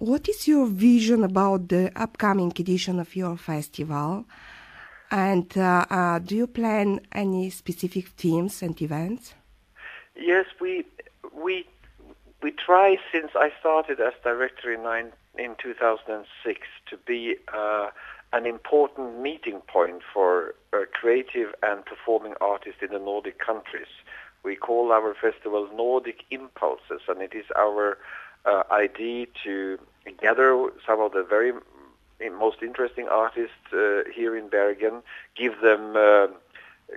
What is your vision about the upcoming edition of your festival? And do you plan any specific themes and events? Yes, we try, since I started as director in 2006, to be an important meeting point for creative and performing artists in the Nordic countries. We call our festival Nordic Impulses, and it is our idea to gather some of the very most interesting artists here in Bergen, give them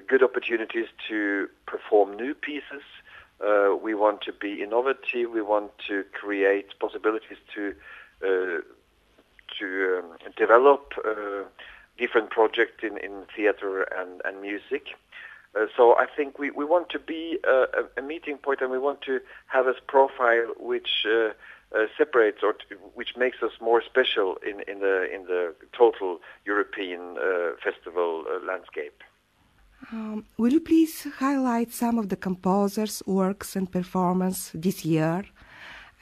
good opportunities to perform new pieces. We want to be innovative. We want to create possibilities to develop different projects in theater and music. So I think we want to be a meeting point, and we want to have a profile which separates or which makes us more special in the total European festival landscape. Will you please highlight some of the composers' works and performance this year?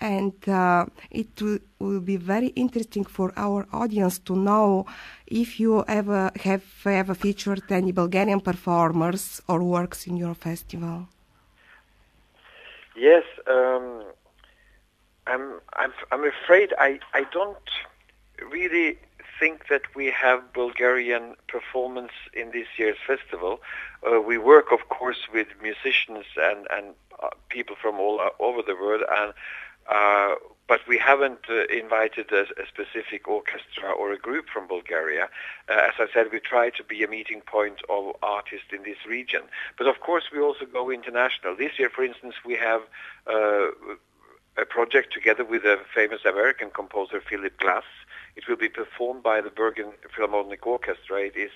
And it will be very interesting for our audience to know if you ever featured any Bulgarian performers or works in your festival. Yes, I'm afraid I don't really think that we have Bulgarian performance in this year's festival. We work, of course, with musicians and people from all over the world, but we haven't invited a specific orchestra or a group from Bulgaria. As I said, we try to be a meeting point of artists in this region. But of course, we also go international. This year, for instance, we have a project together with a famous American composer, Philip Glass. It will be performed by the Bergen Philharmonic Orchestra. It is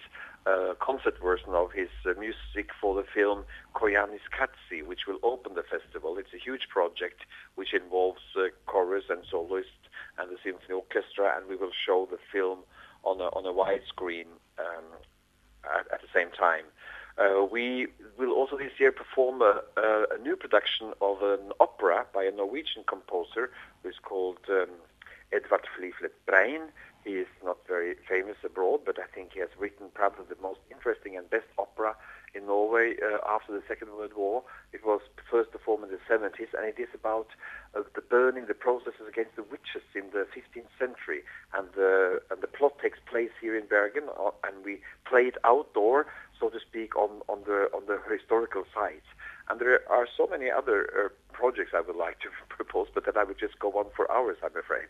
a concert version of his music for the film Koyanis Katsi, which will open the festival. It's a huge project which involves chorus and soloist and the symphony orchestra, and we will show the film on a widescreen at the same time. We will also this year perform a new production of an opera by a Norwegian composer who is called Edvard Fleiflet Brein. He is not very famous abroad, but I think he has written probably the most interesting and best opera in Norway after the Second World War. It was first performed in the 70s, and it is about the burning, the processes against the witches in the 15th century. And the plot takes place here in Bergen, and we play it outdoor, so to speak, on the historical site. And there are so many other projects I would like to propose, but that I would just go on for hours, I'm afraid.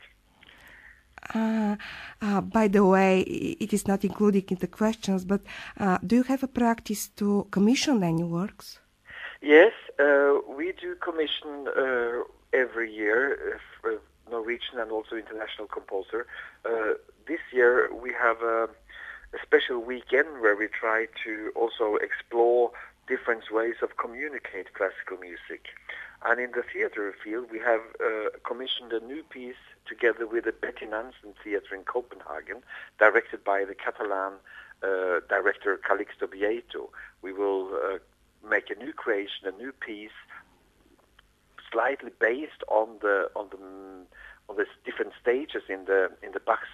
By the way, it is not included in the questions, but do you have a practice to commission any works? Yes, we do commission every year Norwegian and also international composer. This year we have a special weekend where we try to also explore different ways of communicate classical music. And in the theater field, we have commissioned a new piece together with the Betty Nansen Theatre in Copenhagen, directed by the Catalan director Calixto Vieto. We will make a new creation, a new piece, slightly based on the different stages in the Bach's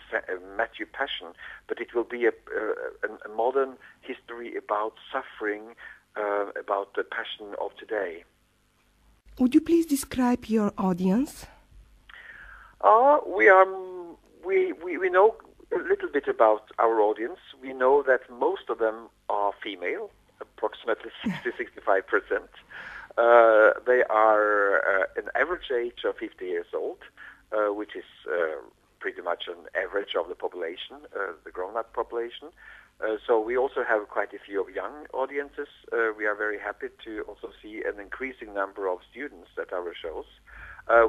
Matthew Passion, but it will be a modern history about suffering, about the passion of today. Would you please describe your audience? We know a little bit about our audience. We know that most of them are female, approximately 60-65%. They are an average age of 50 years old, which is pretty much an average of the population, the grown-up population. So we also have quite a few of young audiences. We are very happy to also see an increasing number of students at our shows.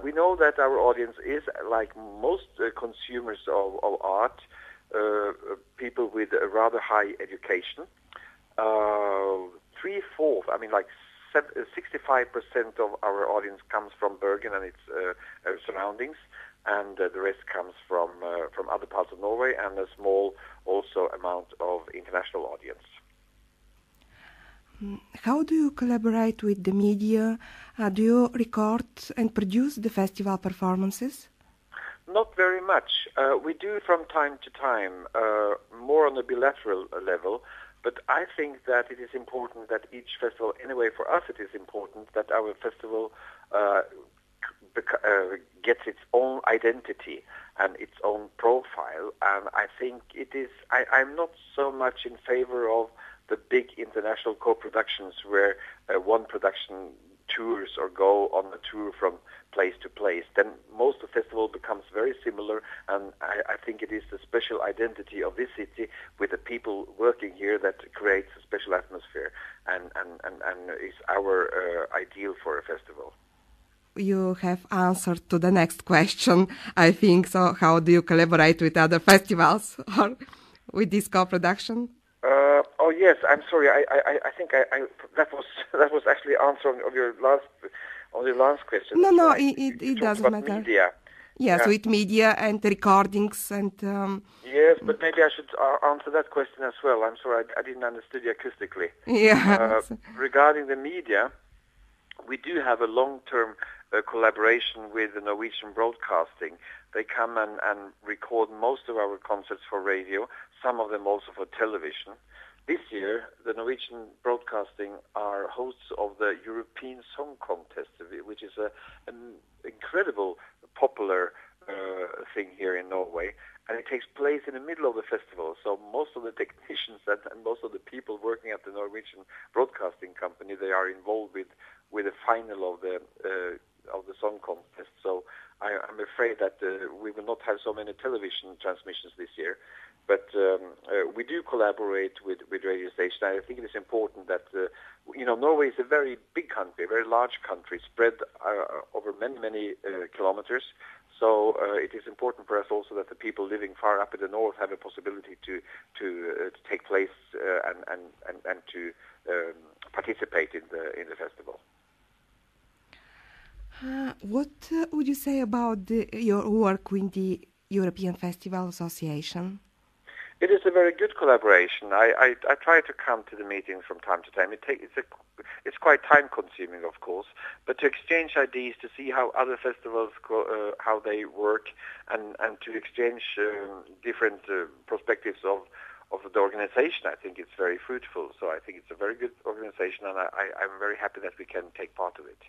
We know that our audience is, like most consumers of art, people with a rather high education. 65% of our audience comes from Bergen and its surroundings, and the rest comes from other parts of Norway, and a small also amount of international audience. How do you collaborate with the media? Do you record and produce the festival performances? Not very much. We do from time to time, more on a bilateral level, but I think that it is important that each festival, anyway for us it is important that our festival gets its own identity and its own profile, and I think it is, I'm not so much in favor of the big international co-productions where one production tours or go on a tour from place to place. Then most of the festival becomes very similar, and I think it is the special identity of this city with the people working here that creates a special atmosphere and is our ideal for a festival. You have answered to the next question, I think. So how do you collaborate with other festivals or with this co-production? Oh yes, I'm sorry. I think that was actually answering of your last question. No, right. it doesn't matter. Media. Yes, Yeah. with media and recordings and. Yes, but maybe I should answer that question as well. I'm sorry, I didn't understand you acoustically. Yeah. Regarding the media, we do have a long-term collaboration with the Norwegian Broadcasting. They come and record most of our concerts for radio, some of them also for television. This year, the Norwegian Broadcasting are hosts of the European Song Contest, which is an incredible popular thing here in Norway. And it takes place in the middle of the festival. So most of the technicians and most of the people working at the Norwegian Broadcasting Company, they are involved with the final of the song contest. So I'm afraid that we will not have so many television transmissions this year. But we do collaborate with radio stations. I think it is important that, Norway is a very big country, a very large country, spread over many kilometers. So it is important for us also that the people living far up in the north have a possibility to take place and to participate in the festival. What would you say about your work with the European Festival Association? It is a very good collaboration. I try to come to the meetings from time to time. It's quite time-consuming, of course, but to exchange ideas, to see how other festivals how they work, and to exchange different perspectives of the organization, I think it's very fruitful. So I think it's a very good organization, and I'm very happy that we can take part of it.